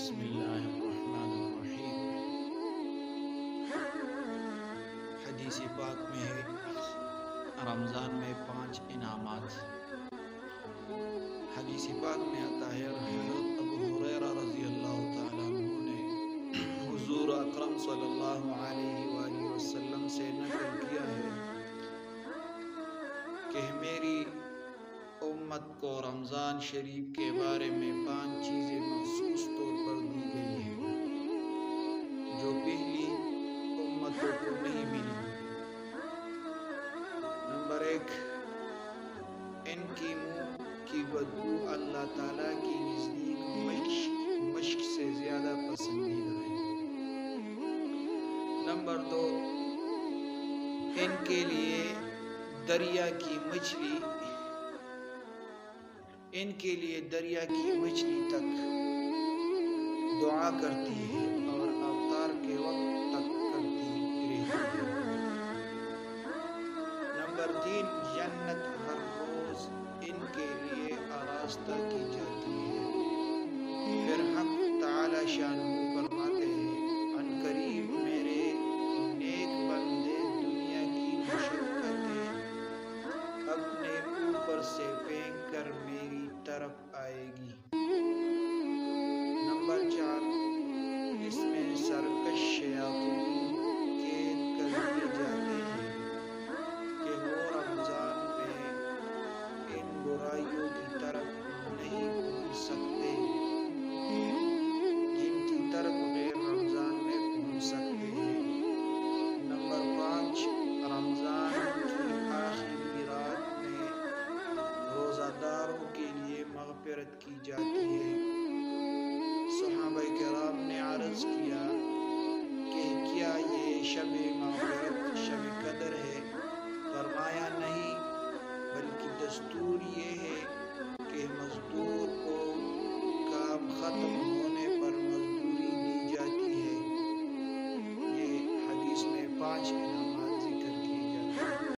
بسم اللہ الرحمن الرحیم۔ حدیث پاک میں ہے رمضان میں 5 انعامات۔ حدیث پاک میں آتا ہے حضرت ابو ہریرہ رضی اللہ تعالیٰ عنہ نے حضور اکرم صلی اللہ علیہ وآلہ وسلم سے نقل کیا ہے کہ میری امت کو رمضان شریف کے بارے میں 5 چیزیں مخصوص طور پر دی گئی ہیں جو پہلی امتوں کو نہیں ملی۔ نمبر 1، ان کی منہ کی بدبو اللہ تعالیٰ کی نزدیک مشک سے زیادہ پسندیدہ ہے۔ نمبر 2، ان کے لیے دریا کی مچھلی تک دعا کرتی ہے اور افطار کے وقت تک کرتی رہتی ہے۔ نمبر 3، جنت ہر روز ان کے لیے آراستہ کی جاتی ہے۔ پھر حق تعالی شانہ فرماتے ہیں عنقریب میرے نیک بندے دنیا کی مشقتیں اپنے اوپر سے پھینک کر میری طرف آئے گی۔ نمبر 4، اس میں سرکش شیاطین قید کر دیے جاتے ہیں کہ وہ رمضان میں ان برائیوں کی طرف نہیں پہنچ سکتے جن کی طرف غیر رمضان میں پہنچ سکتے ہیں۔ نمبر 5، رمضان کی آخری رات میں روزہ داروں کے لیے مغفرت کی جاتی ہے۔ صحابہ کرام نے عرض کیا کہ کیا یہ شب مغفرت شب قدر ہے؟ فرمایا نہیں، بلکہ دستور